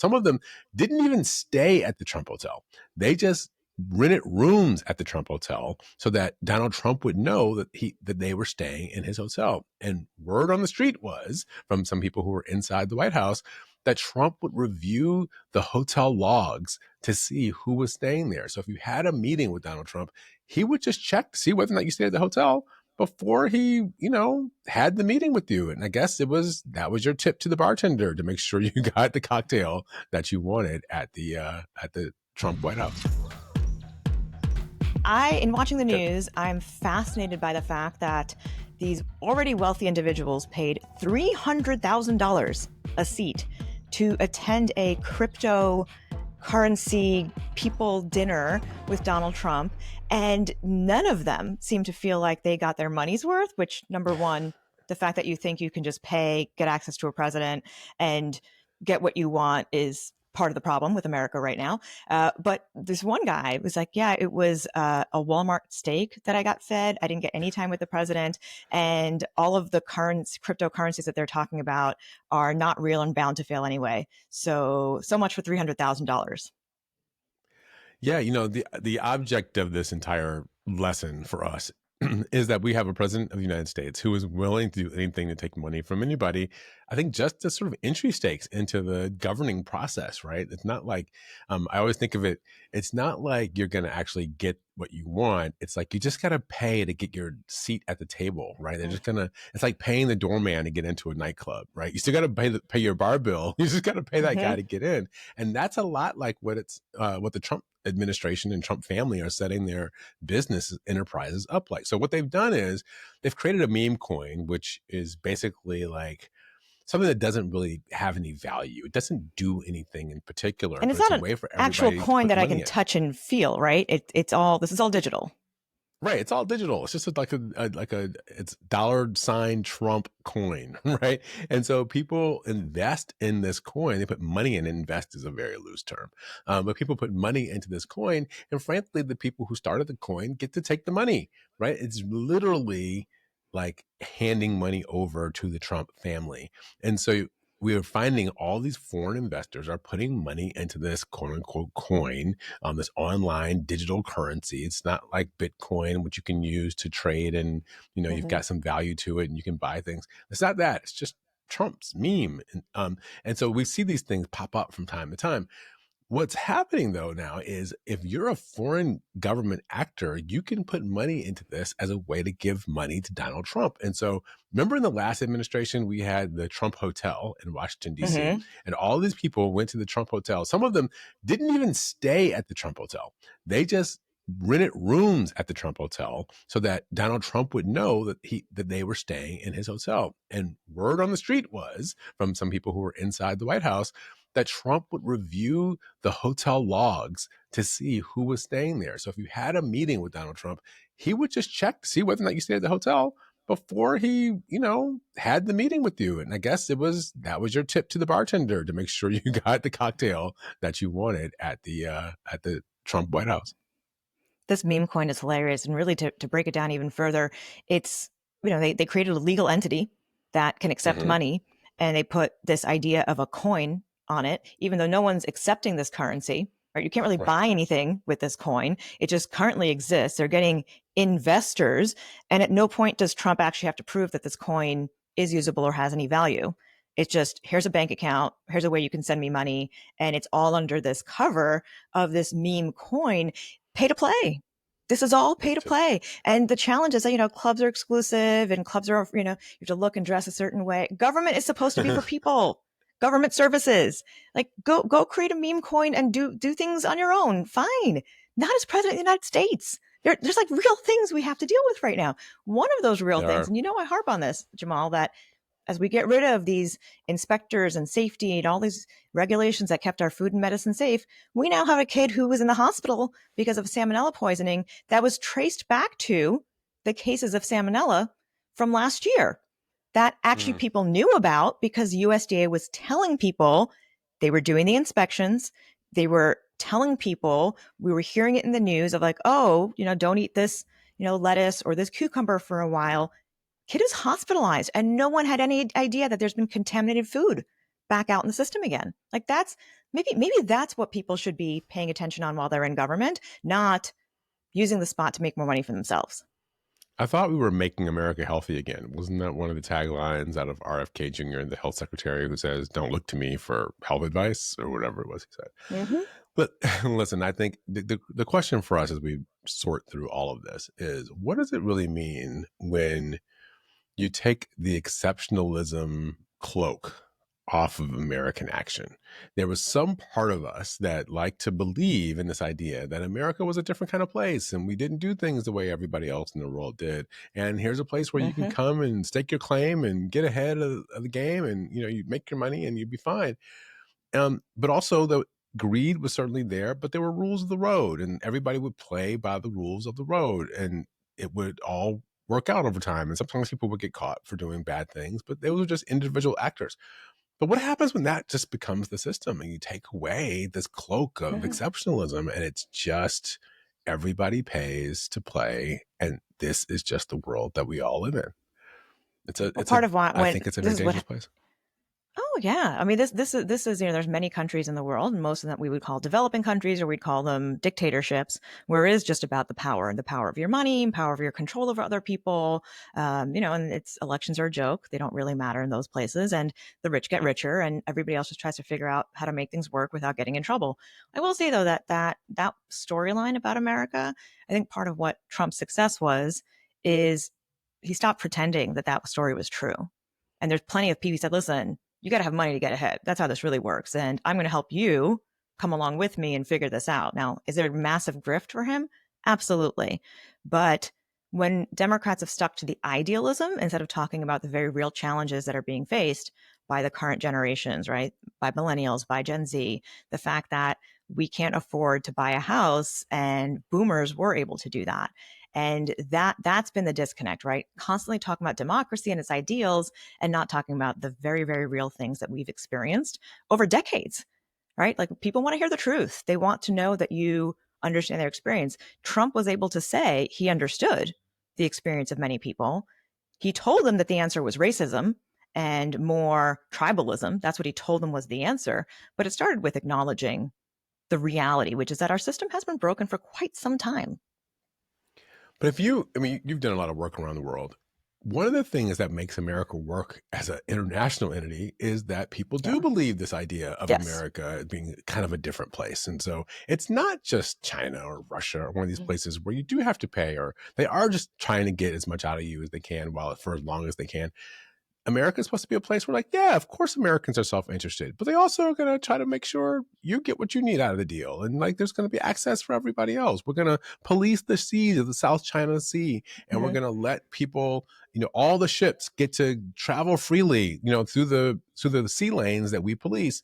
Some of them didn't even stay at the Trump Hotel. They just rented rooms at the Trump Hotel so that Donald Trump would know that they were staying in his hotel. And word on the street was from some people who were inside the White House that Trump would review the hotel logs to see who was staying there. So if you had a meeting with Donald Trump, he would just check to see whether or not you stayed at the hotel before he, had the meeting with you. And I guess that was your tip to the bartender to make sure you got the cocktail that you wanted at the Trump White House. In watching the news, I'm fascinated by the fact that these already wealthy individuals paid $300,000 a seat to attend a cryptocurrency people dinner with Donald Trump. And none of them seem to feel like they got their money's worth, which, number one, the fact that you think you can just pay, get access to a president, and get what you want is part of the problem with America right now. But this one guy was like, yeah, it was a Walmart steak that I got fed. I didn't get any time with the president. And all of the cryptocurrencies that they're talking about are not real and bound to fail anyway. So much for $300,000. Yeah, the object of this entire lesson for us is that we have a president of the United States who is willing to do anything to take money from anybody. I think just as sort of entry stakes into the governing process, right? It's not like, I always think of it, it's not like you're going to actually get what you want. It's like you just got to pay to get your seat at the table, right? They're just it's like paying the doorman to get into a nightclub, right? You still got to pay your bar bill. You just got to pay that guy to get in. And that's a lot like what the Trump administration and Trump family are setting their business enterprises up like. So what they've done is they've created a meme coin, which is basically like something that doesn't really have any value. It doesn't do anything in particular. And it's not an actual coin that I can touch and feel, right? This is all digital. Right. It's all digital. It's just it's $ Trump coin, right? And so people invest in this coin. They put money in. Invest is a very loose term. But people put money into this coin. And frankly, the people who started the coin get to take the money, right? It's literally like handing money over to the Trump family. And so we are finding all these foreign investors are putting money into this quote unquote coin, this online digital currency. It's not like Bitcoin, which you can use to trade and, you've got some value to it and you can buy things. It's not that. It's just Trump's meme. And so we see these things pop up from time to time. What's happening though now is if you're a foreign government actor, you can put money into this as a way to give money to Donald Trump. And so remember in the last administration, we had the Trump Hotel in Washington, D.C., and all these people went to the Trump Hotel. Some of them didn't even stay at the Trump Hotel. They just rented rooms at the Trump Hotel so that Donald Trump would know that they were staying in his hotel. And word on the street was from some people who were inside the White House that Trump would review the hotel logs to see who was staying there. So if you had a meeting with Donald Trump, he would just check to see whether or not you stayed at the hotel before he, had the meeting with you. And I guess that was your tip to the bartender to make sure you got the cocktail that you wanted at the Trump White House. This meme coin is hilarious. And really to break it down even further, it's, they created a legal entity that can accept money, and they put this idea of a coin on it, even though no one's accepting this currency, right? You can't really buy anything with this coin. It just currently exists. They're getting investors. And at no point does Trump actually have to prove that this coin is usable or has any value. It's just, here's a bank account. Here's a way you can send me money. And it's all under this cover of this meme coin. Pay to play. This is all pay to play. And the challenge is that, clubs are exclusive and clubs are, you have to look and dress a certain way. Government is supposed to be for people. Government services, like go create a meme coin and do things on your own. Fine. Not as president of the United States. There's like real things we have to deal with right now. One of those real things, and I harp on this, Jamal, that as we get rid of these inspectors and safety and all these regulations that kept our food and medicine safe, we now have a kid who was in the hospital because of salmonella poisoning that was traced back to the cases of salmonella from last year. That actually people knew about because USDA was telling people they were doing the inspections. They were telling people, we were hearing it in the news of like, oh, don't eat this, lettuce or this cucumber for a while. Kid is hospitalized and no one had any idea that there's been contaminated food back out in the system again. Like maybe that's what people should be paying attention on while they're in government, not using the spot to make more money for themselves. I thought we were making America healthy again. Wasn't that one of the taglines out of RFK Jr., the health secretary, who says, "Don't look to me for health advice," or whatever it was he said. Mm-hmm. But listen, I think the question for us as we sort through all of this is, what does it really mean when you take the exceptionalism cloak off of American action? There was some part of us that liked to believe in this idea that America was a different kind of place and we didn't do things the way everybody else in the world did. And here's a place where you can Mm-hmm. come and stake your claim and get ahead of the game, and you make your money and you'd be fine. But also the greed was certainly there, but there were rules of the road, and everybody would play by the rules of the road, and it would all work out over time. And sometimes people would get caught for doing bad things, but they were just individual actors. But what happens when that just becomes the system and you take away this cloak of Mm-hmm. exceptionalism and it's just everybody pays to play, and this is just the world that we all live in? Well, part of why I when think it's a this very is what dangerous place. Oh yeah, I mean this is there's many countries in the world, and most of them we would call developing countries, or we'd call them dictatorships, where it is just about the power of your money, and power of your control over other people. And it's elections are a joke; they don't really matter in those places, and the rich get richer, and everybody else just tries to figure out how to make things work without getting in trouble. I will say though that storyline about America, I think part of what Trump's success was is he stopped pretending that story was true. And there's plenty of people who said, listen, you got to have money to get ahead. That's how this really works. And I'm going to help you come along with me and figure this out. Now, is there a massive grift for him? Absolutely. But when Democrats have stuck to the idealism instead of talking about the very real challenges that are being faced by the current generations, right? By millennials, by Gen Z, the fact that we can't afford to buy a house and boomers were able to do that. And that's been the disconnect, right? Constantly talking about democracy and its ideals and not talking about the very, very real things that we've experienced over decades, right? Like people want to hear the truth. They want to know that you understand their experience. Trump was able to say he understood the experience of many people. He told them that the answer was racism and more tribalism. That's what he told them was the answer. But it started with acknowledging the reality, which is that our system has been broken for quite some time. But you've done a lot of work around the world. One of the things that makes America work as an international entity is that people Yeah. do believe this idea of Yes. America being kind of a different place. And so it's not just China or Russia or one of these places where you do have to pay, or they are just trying to get as much out of you as they can for as long as they can. America is supposed to be a place where, like, yeah, of course Americans are self-interested, but they also are going to try to make sure you get what you need out of the deal. And like, there's going to be access for everybody else. We're going to police the seas of the South China Sea, and we're Mm-hmm. going to let people, all the ships get to travel freely, through the sea lanes that we police.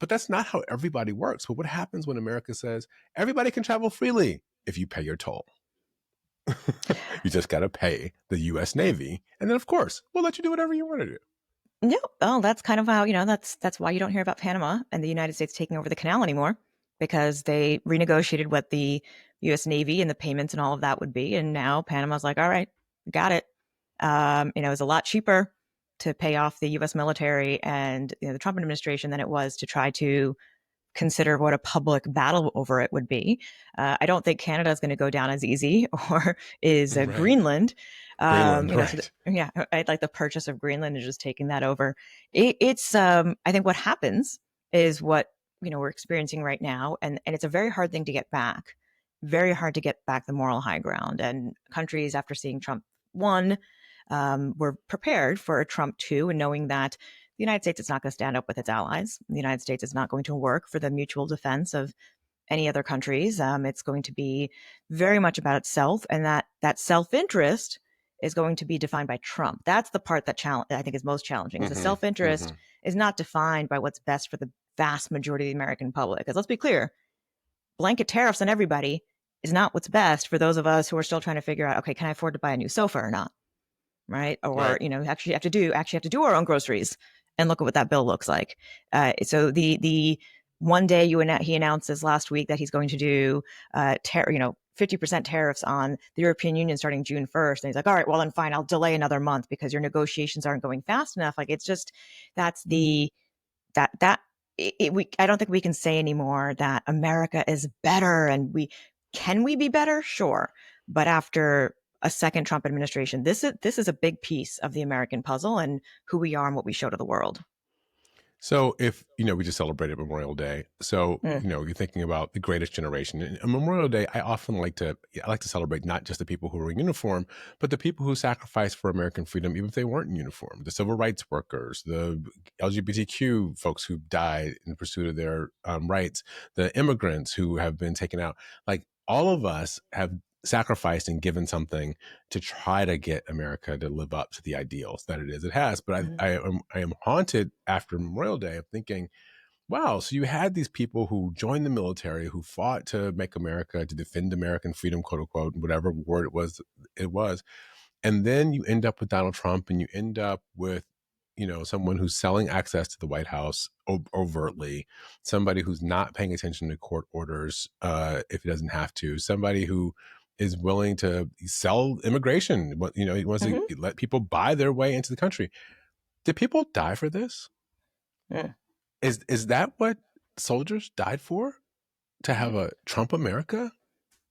But that's not how everybody works. But what happens when America says everybody can travel freely if you pay your toll? You just got to pay the U.S. Navy, and then of course we'll let you do whatever you want to do. No, oh, that's kind of how, that's why you don't hear about Panama and the United States taking over the canal anymore, because they renegotiated what the US Navy and the payments and all of that would be. And now Panama's like, all right, got it. It was a lot cheaper to pay off the US military and the Trump administration than it was to try to consider what a public battle over it would be. I don't think Canada is going to go down as easy, or is Right. Greenland. Greenland, So right. yeah, I'd like the purchase of Greenland and just taking that over. It's I think what happens is what we're experiencing right now, and it's a very hard thing to get back. Very hard to get back the moral high ground. And countries, after seeing Trump won, were prepared for a Trump two, and knowing that the United States is not going to stand up with its allies. The United States is not going to work for the mutual defense of any other countries. It's going to be very much about itself, and that self-interest is going to be defined by Trump. That's the part that I think is most challenging. Is the Mm-hmm, self-interest mm-hmm. is not defined by what's best for the vast majority of the American public. Because let's be clear, blanket tariffs on everybody is not what's best for those of us who are still trying to figure out, okay, can I afford to buy a new sofa or not? Right? Or Right. actually have to do our own groceries and look at what that bill looks like. So the one day he announces last week that he's going to do 50% tariffs on the European Union starting June 1st. And he's like, all right, well then fine, I'll delay another month because your negotiations aren't going fast enough. Like it's just that's I don't think we can say anymore that America is better, and we be better? Sure. But after a second Trump administration, this is a big piece of the American puzzle and who we are and what we show to the world. So if, we just celebrated Memorial Day. So, Mm. you're thinking about the greatest generation. And on Memorial Day, I like to celebrate not just the people who were in uniform, but the people who sacrificed for American freedom, even if they weren't in uniform. The civil rights workers, the LGBTQ folks who died in pursuit of their rights, the immigrants who have been taken out. Like, all of us have sacrificed and given something to try to get America to live up to the ideals that it has. But Mhm. I am haunted after Memorial Day of thinking, wow, so you had these people who joined the military, who fought to make America, to defend American freedom, quote unquote, whatever word it was, and then you end up with Donald Trump, and you end up with, someone who's selling access to the White House overtly, somebody who's not paying attention to court orders if he doesn't have to, somebody who is willing to sell immigration. He wants to Mhm. let people buy their way into the country. Did people die for this? Mm. Is that what soldiers died for? To have Mhm. a Trump America?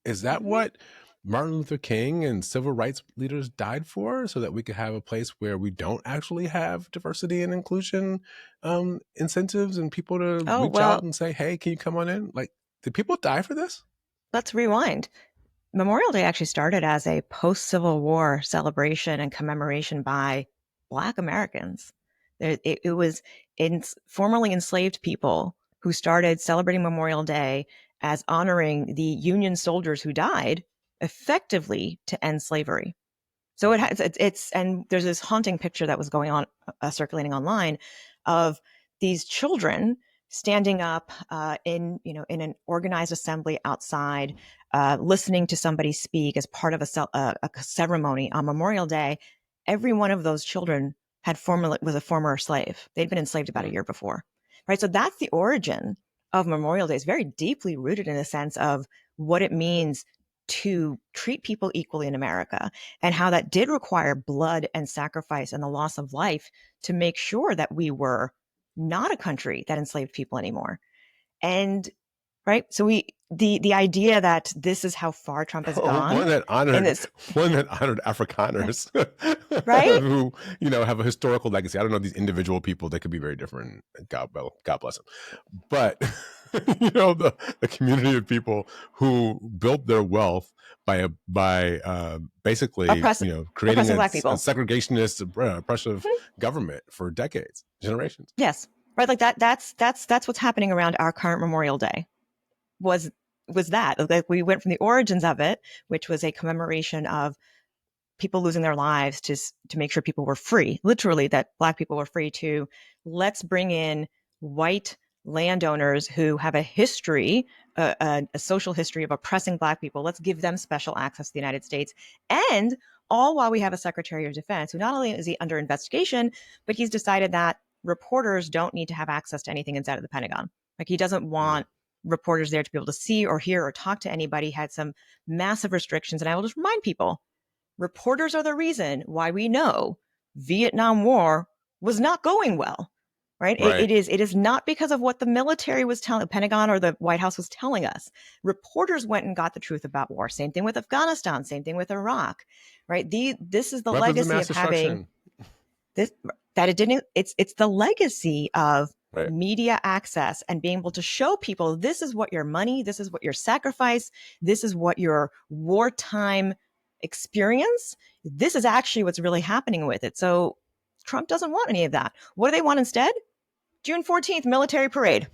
Is that Mhm. what Martin Luther King and civil rights leaders died for, so that we could have a place where we don't actually have diversity and inclusion incentives and people to Oh, reach out well, and say, hey, can you come on in? Like, did people die for this? let's rewind. Memorial Day actually started as a post Civil War celebration and commemoration by Black Americans. It was formerly enslaved people who started celebrating Memorial Day as honoring the Union soldiers who died effectively to end slavery. So and there's this haunting picture that was going on, circulating online, of these children standing up in an organized assembly outside, listening to somebody speak as part of a ceremony on Memorial Day. Every one of those children was a former slave. They'd been enslaved about a Mm, year before, right? So that's the origin of Memorial Day. It's very deeply rooted in a sense of what it means to treat people equally in America, and how that did require blood and sacrifice and the loss of life to make sure that we were not a country that enslaved people anymore. And right, so the idea that this is how far Trump has one gone, that and honored this one that honored Afrikaners right. who have a historical legacy. I don't know these individual people; they could be very different. God bless them. But the community of people who built their wealth by basically oppress, creating oppressing a Black people. segregationist oppressive government for decades, generations. Yes, right, like that's what's happening around our current Memorial Day. Was was that like we went from the origins of it, which was a commemoration of people losing their lives to make sure people were free, literally that Black people were free, to let's bring in white landowners who have a history, a social history of oppressing Black people. Let's give them special access to the United States. And all while we have a Secretary of Defense who not only is he under investigation, but he's decided that reporters don't need to have access to anything inside of the Pentagon. Like, he doesn't Mm, want reporters there to be able to see or hear or talk to anybody. He had some massive restrictions. And I will just remind people, reporters are the reason why we know Vietnam War was not going well, right? right. It is not because of what the military was telling, the Pentagon or the White House was telling us. Reporters went and got the truth about war. Same thing with Afghanistan. Same thing with Iraq, right? This is the Weapons of legacy mass of having destruction. this, that it didn't. It's the legacy of Right. media access and being able to show people, this is what your money, this is what your sacrifice, this is what your wartime experience, this is actually what's really happening with it. So Trump doesn't want any of that. What do they want instead? June 14th military parade.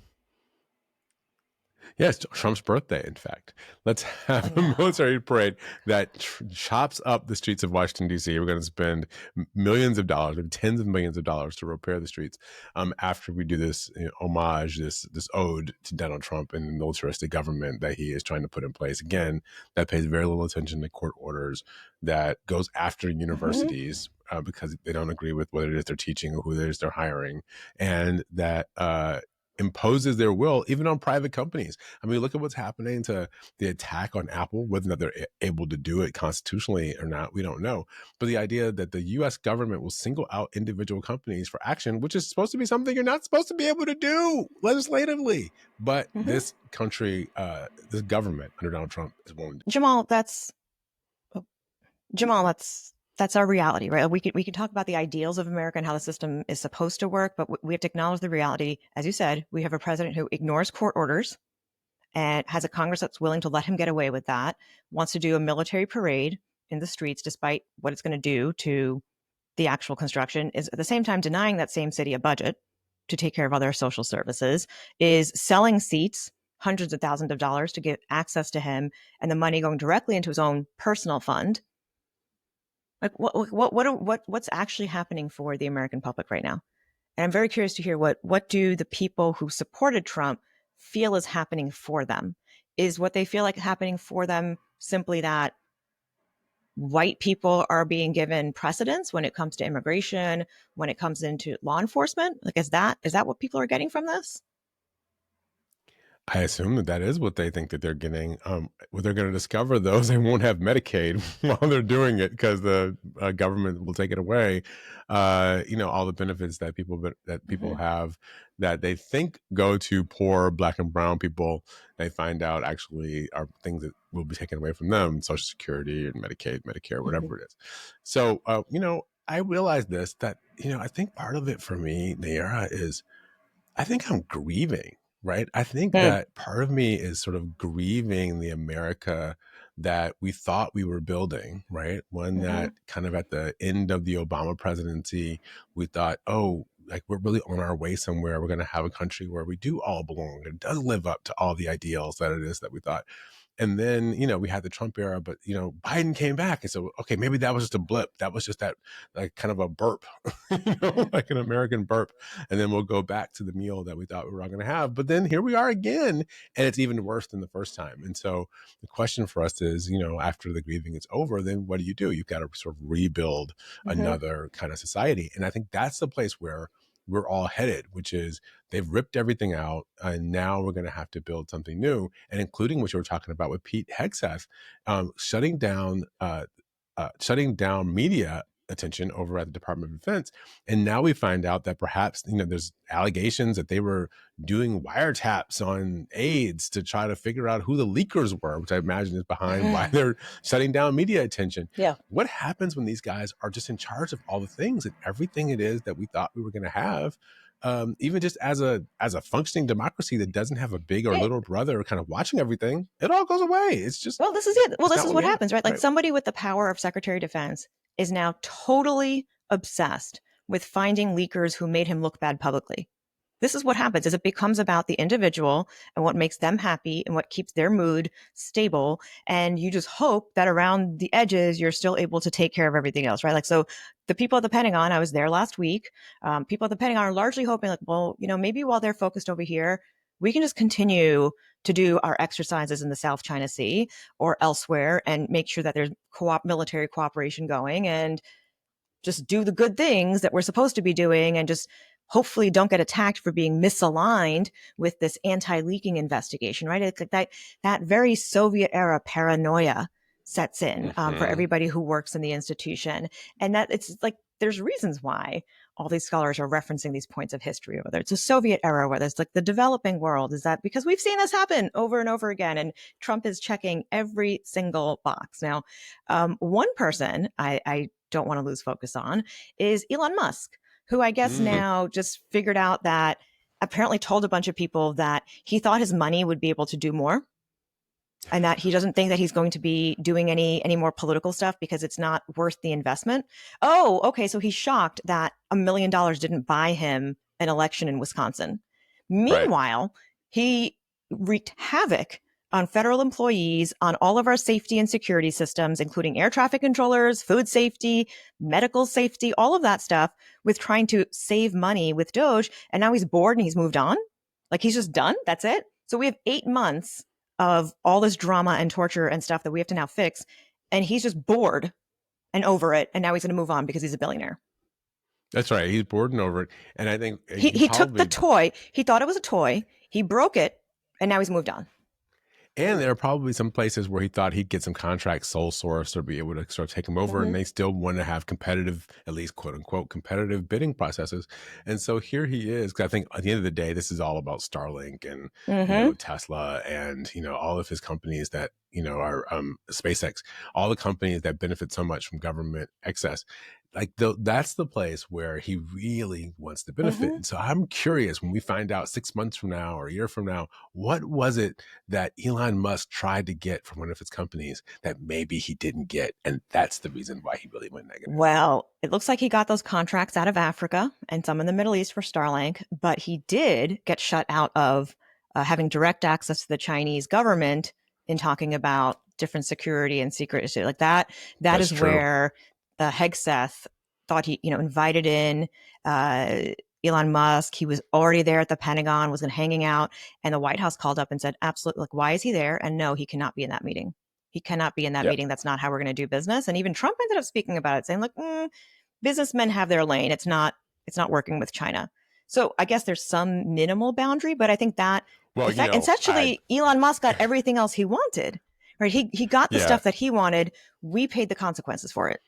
Yes, Trump's birthday, in fact. Let's I have a know. military parade that chops up the streets of Washington, D.C. We're going to spend millions of dollars, maybe tens of millions of dollars to repair the streets after we do this homage, this ode to Donald Trump and the militaristic government that he is trying to put in place. Again, that pays very little attention to court orders, that goes after Mhm. universities because they don't agree with what it is they're teaching or who it is they're hiring, and that imposes their will even on private companies. I mean, look at what's happening to the attack on Apple, whether or not they're able to do it constitutionally or not, we don't know. But the idea that the US government will single out individual companies for action, which is supposed to be something you're not supposed to be able to do legislatively. But Hmm. this country, this government under Donald Trump is willing to. Jamal, that's Jamal, that's our reality, right? We can talk about the ideals of America and how the system is supposed to work, but we have to acknowledge the reality. As you said, we have a president who ignores court orders and has a Congress that's willing to let him get away with that, wants to do a military parade in the streets despite what it's going to do to the actual construction, is at the same time denying that same city a budget to take care of other social services, is selling seats, hundreds of thousands of dollars to get access to him, and the money going directly into his own personal fund. Like what's actually happening for the American public right now? And I'm very curious to hear what do the people who supported Trump feel is happening for them? Is what they feel like happening for them simply that white people are being given precedence when it comes to immigration, when it comes into law enforcement? Like, is that what people are getting from this? I assume that that is what they think that they're getting. What they're going to discover, though, is they won't have Medicaid while they're doing it because the government will take it away. All the benefits that people Mm-hmm. have that they think go to poor Black and brown people, they find out actually are things that will be taken away from them: Social Security and Medicaid, Medicare, Mm-hmm. whatever it is. So, I realized this that I think part of it for me, Nayyera, is I think I'm grieving, right? I think Mm. that part of me is sort of grieving the America that we thought we were building, right? One Mm-hmm. that kind of at the end of the Obama presidency, we thought, oh, like we're really on our way somewhere. We're going to have a country where we do all belong. It does live up to all the ideals that it is that we thought. And then, we had the Trump era, but, Biden came back. And so, okay, maybe that was just a blip. That was just that like kind of a burp, like an American burp. And then we'll go back to the meal that we thought we were all going to have. But then here we are again, and it's even worse than the first time. And so the question for us is, after the grieving is over, then what do? You've got to sort of rebuild Mm-hmm. another kind of society. And I think that's the place where we're all headed, which is they've ripped everything out, and now we're going to have to build something new, and including what you were talking about with Pete Hegseth, shutting down media attention over at the Department of Defense. And now we find out that perhaps, there's allegations that they were doing wiretaps on aides to try to figure out who the leakers were, which I imagine is behind why they're shutting down media attention. Yeah. What happens when these guys are just in charge of all the things and everything it is that we thought we were going to have? Even just as a functioning democracy that doesn't have a big or Yeah. little brother kind of watching everything, it all goes away. It's just Well, this is it. Well, it's this not is what what we have, happens, right? Like right? somebody with the power of Secretary of Defense is now totally obsessed with finding leakers who made him look bad publicly. This is what happens is it becomes about the individual and what makes them happy and what keeps their mood stable. And you just hope that around the edges, you're still able to take care of everything else, right? Like, so the people at the Pentagon, I was there last week. People at the Pentagon are largely hoping like, well, maybe while they're focused over here, we can just continue to do our exercises in the South China Sea or elsewhere and make sure that there's military cooperation going and just do the good things that we're supposed to be doing and just hopefully don't get attacked for being misaligned with this anti-leaking investigation, right? It's like that very Soviet era paranoia sets in for Mm-hmm. everybody who works in the institution. And that it's like there's reasons why all these scholars are referencing these points of history, whether it's a Soviet era, whether it's like the developing world, is that because we've seen this happen over and over again. And Trump is checking every single box. Now, one person I don't want to lose focus on is Elon Musk, who I guess Mm. now just figured out that apparently told a bunch of people that he thought his money would be able to do more and that he doesn't think that he's going to be doing any more political stuff because it's not worth the investment. Oh, okay, so he's shocked that $1 million didn't buy him an election in Wisconsin. Right. Meanwhile, he wreaked havoc on federal employees, on all of our safety and security systems, including air traffic controllers, food safety, medical safety, all of that stuff, with trying to save money with Doge. And now he's bored and he's moved on. Like he's just done. That's it. So we have 8 months of all this drama and torture and stuff that we have to now fix. And he's just bored and over it. And now he's going to move on because he's a billionaire. That's right. He's boarding over it, and I think he He took the probably. toy. He thought it was a toy. He broke it, and now he's moved on. And there are probably some places where he thought he'd get some contract sole source or be able to sort of take them over, and Mm-hmm. they still want to have competitive, at least quote unquote, competitive bidding processes. And so here he is. 'Cause I think at the end of the day, this is all about Starlink and Mm-hmm. Tesla and all of his companies that are SpaceX, all the companies that benefit so much from government excess. Like that's the place where he really wants to benefit. Mm-hmm. And so I'm curious when we find out 6 months from now or a year from now, what was it that Elon Musk tried to get from one of his companies that maybe he didn't get. And that's the reason why he really went negative. Well, it looks like he got those contracts out of Africa and some in the Middle East for Starlink, but he did get shut out of having direct access to the Chinese government in talking about different security and secret issues like that. That That's is true. where Hegseth thought he, invited in uh, Elon Musk. He was already there at the Pentagon, was hanging out, and the White House called up and said, "Absolutely, like, why is he there?" And no, he cannot be in that meeting. He cannot be in that Yep. meeting. That's not how we're going to do business. And even Trump ended up speaking about it, saying, "Look, businessmen have their lane. It's not working with China." So I guess there's some minimal boundary, but I think that Well, effect, I essentially, Elon Musk got everything else he wanted. Right? He got the yeah. stuff that he wanted. We paid the consequences for it.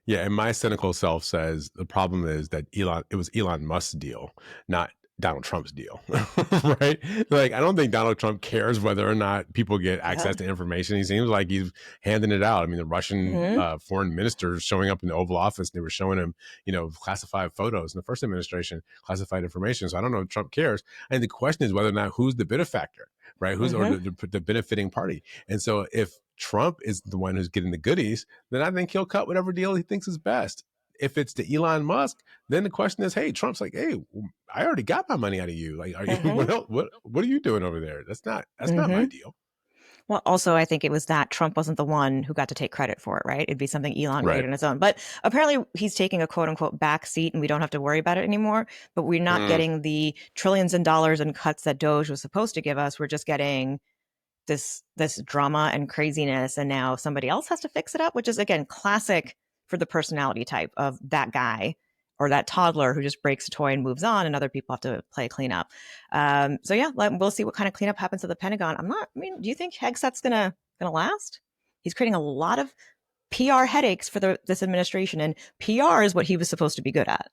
Yeah, and my cynical self says the problem is that it was Elon Musk's deal, not Donald Trump's deal, right? Like, I don't think Donald Trump cares whether or not people get Yeah. access to information. He seems like he's handing it out. I mean, the Russian Mm-hmm. foreign minister showing up in the Oval Office, and they were showing him, classified photos in the first administration, classified information. So I don't know if Trump cares. And the question is whether or not who's the benefactor, right? Who's or Mm-hmm. the benefiting party. And so if Trump is the one who's getting the goodies, then I think he'll cut whatever deal he thinks is best. If it's to Elon Musk, then the question is, hey, Trump's like, hey, I already got my money out of you. Like, are you Mm-hmm. what are you doing over there? That's not my Mm-hmm. deal. Well, also, I think it was that Trump wasn't the one who got to take credit for it, right? It'd be something Elon Right. created on his own. But apparently, he's taking a quote unquote back seat and we don't have to worry about it anymore. But we're not Mm, getting the trillions and dollars and cuts that Doge was supposed to give us. We're just getting this drama and craziness. And now somebody else has to fix it up, which is, again, classic for the personality type of that guy or that toddler who just breaks a toy and moves on, and other people have to play cleanup. So yeah, we'll see what kind of cleanup happens at the Pentagon. I mean, do you think Hegseth's gonna last? He's creating a lot of PR headaches for this administration, and PR is what he was supposed to be good at.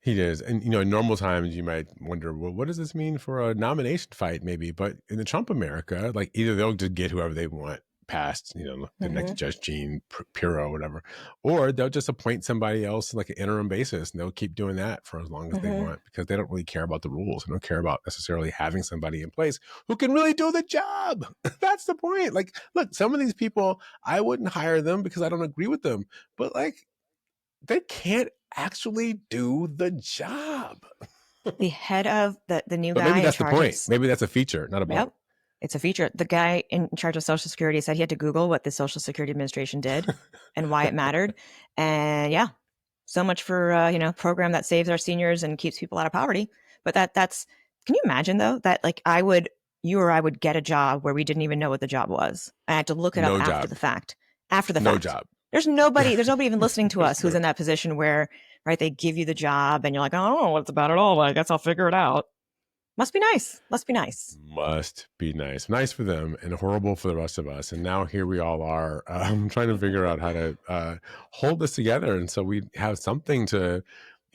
he does. And in normal times you might wonder, well, what does this mean for a nomination fight, maybe? But in the Trump America, like either they'll just get whoever they want past, the next Mm-hmm. Judge Jean Pirro or whatever, or they'll just appoint somebody else like an interim basis, and they'll keep doing that for as long as they Mm-hmm. want because they don't really care about the rules. They don't care about necessarily having somebody in place who can really do the job. That's the point. Like, look, some of these people, I wouldn't hire them because I don't agree with them, but like they can't actually do the job. The head of the new But guy maybe in that's the charge of. point. Maybe that's a feature, not a bug. Yep. It's a feature. The guy in charge of Social Security said he had to Google what the Social Security Administration did and why it mattered. And yeah, so much for program that saves our seniors and keeps people out of poverty. But that's can you imagine though that like you or I would get a job where we didn't even know what the job was. I had to look it up No after job. the fact. After the No fact. job. There's nobody even listening to us There's who's no. in that position where, right, they give you the job and you're like, I don't know what it's about at all, but I guess I'll figure it out. Must be nice. Must be nice. Must be nice. Nice for them and horrible for the rest of us. And now here we all are trying to figure out how to hold this together. And so we have something to,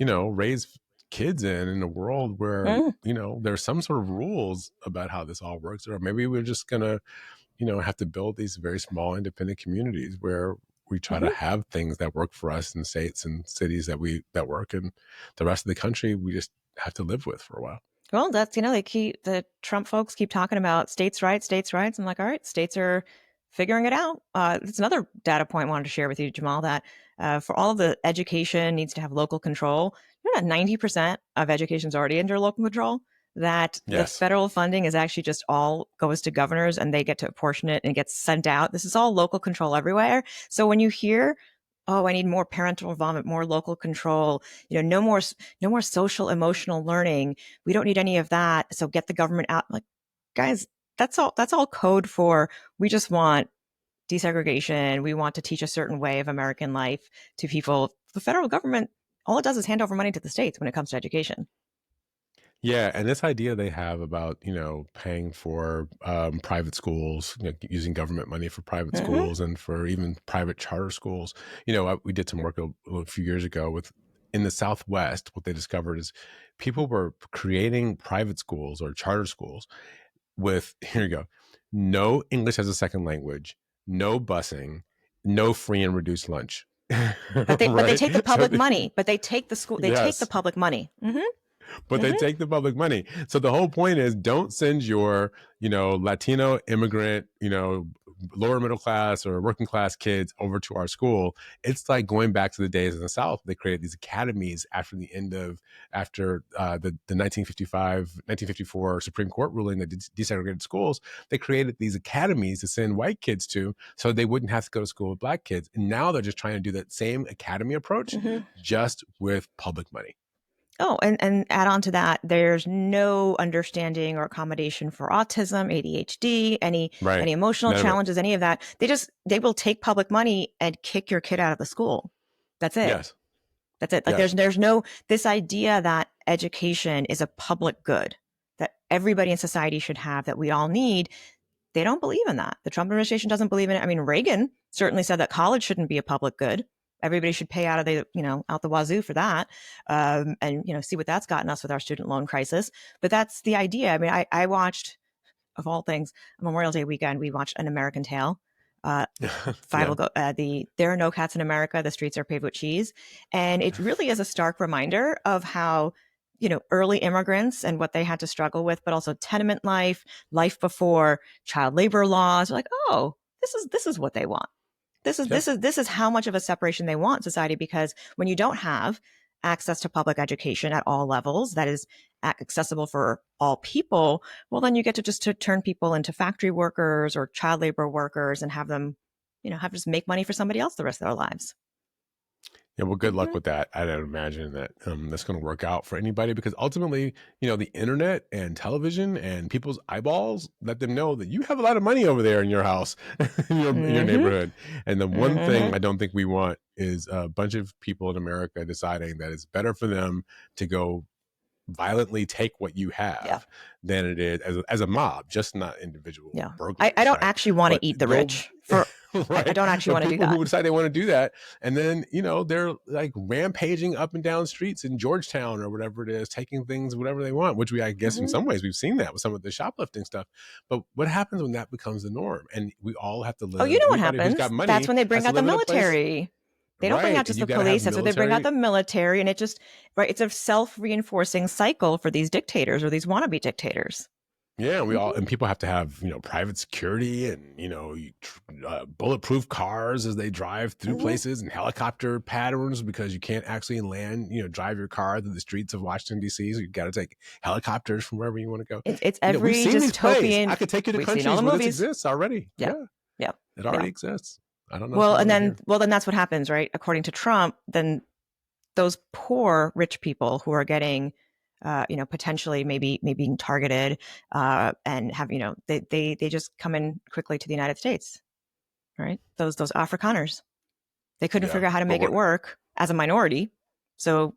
raise kids in a world where, Mm, there's some sort of rules about how this all works. Or maybe we're just going to, have to build these very small independent communities where we try to mhm. have things that work for us in states and cities that work. And the rest of the country, we just have to live with for a while. Well, that's, the Trump folks keep talking about states' rights, states' rights. I'm like, all right, states are figuring it out. It's another data point I wanted to share with you, Jamal, that for all of the education needs to have local control. You know that 90% of education is already under local control, that the Yes. federal funding is actually just all goes to governors and they get to apportion it and it gets sent out. This is all local control everywhere. So when you hear, oh, I need more parental involvement, more local control, no more social emotional learning, we don't need any of that, so get the government out. Like, guys, that's all code for we just want desegregation. We want to teach a certain way of American life to people. The federal government all it does is hand over money to the states when it comes to education. Yeah, and this idea they have about, paying for private schools, using government money for private Mm-hmm. schools and for even private charter schools. We did some work a few years ago with in the Southwest. What they discovered is people were creating private schools or charter schools with, here you go, no English as a second language, no busing, no free and reduced lunch. But they Right? take the So, public money. But they take the school. They take the yes. public money. Mm-hmm. But they Mm-hmm. take the public money. So the whole point is don't send your, Latino immigrant, lower middle class or working class kids over to our school. It's like going back to the days in the South. They created these academies after the 1954 Supreme Court ruling that desegregated schools. They created these academies to send white kids to so they wouldn't have to go to school with black kids. And now they're just trying to do that same academy approach, Mm-hmm. just with public money. Oh, and add on to that, there's no understanding or accommodation for autism, ADHD, any Right. emotional None of it. challenges, any of that. They will take public money and kick your kid out of the school. That's it. Yes. That's it. Like Yes. there's no this idea that education is a public good that everybody in society should have, that we all need. They don't believe in that. The Trump administration doesn't believe in it. I mean, Reagan certainly said that college shouldn't be a public good. Everybody should pay out of the, out the wazoo for that. And, see what that's gotten us with our student loan crisis. But that's the idea. I mean, I watched, of all things, Memorial Day weekend, we watched An American Tale. Five Yeah. will go, There Are No Cats in America, The Streets Are Paved with Cheese. And it really is a stark reminder of how, early immigrants and what they had to struggle with, but also tenement life before child labor laws. Like, oh, this is what they want. Yep. This is how much of a separation they want in society, because when you don't have access to public education at all levels that is accessible for all people, well, then you get to turn people into factory workers or child labor workers and have them, have to just make money for somebody else the rest of their lives. Yeah. Well, good luck Mm-hmm. with that. I don't imagine that that's going to work out for anybody because ultimately, the internet and television and people's eyeballs let them know that you have a lot of money over there in your house, in your Mm-hmm. neighborhood. And the one thing Mm-hmm. I don't think we want is a bunch of people in America deciding that it's better for them to go violently take what you Yeah. have than it is as a mob, just not individual Yeah. burglars, I don't right? actually want But to eat the go rich for, I right. don't actually But want to do people that. who decide they want to do that, and then they're like rampaging up and down streets in Georgetown or whatever it is, taking things whatever they want. Which I guess in Mm-hmm. some ways we've seen that with some of the shoplifting stuff. But what happens when that becomes the norm, and we all have to Oh, you live? know what Anybody who's got happens? That's money when they has bring to out the live in a place, military. They don't bring out right? And just you the got to have police. That's when they bring out military. the military. And it just, right, it's a self-reinforcing cycle for these dictators or these wannabe dictators. Yeah, we all Mm-hmm. and people have to have private security and bulletproof cars as they drive through Mm-hmm. places and helicopter patterns because you can't actually drive your car through the streets of Washington D.C. So you got to take helicopters from wherever you want to go. It's We've every seen these plays. I dystopian. could take you to We've seen all the countries where this movies. exists already. Yeah. Yeah, Yeah. it Yeah. already exists. I don't know if Well, you and want it then, here. that's what happens, right? According to Trump, then those poor rich people who are getting, potentially maybe being targeted, and have, they just come in quickly to the United States, right? Those Afrikaners, they couldn't Yeah, figure out how to but make it what? work as a minority, so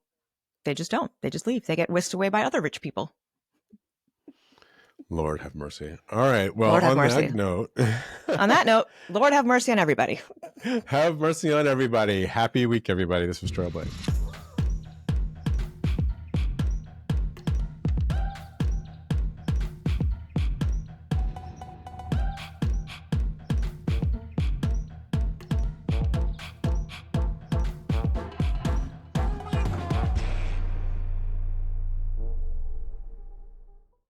they just don't. They just leave. They get whisked away by other rich people. Lord have mercy. All right. Well, Lord have on that mercy. note, On that note, Lord have mercy on everybody. have mercy on everybody. Happy week, everybody. This was Trailblaze.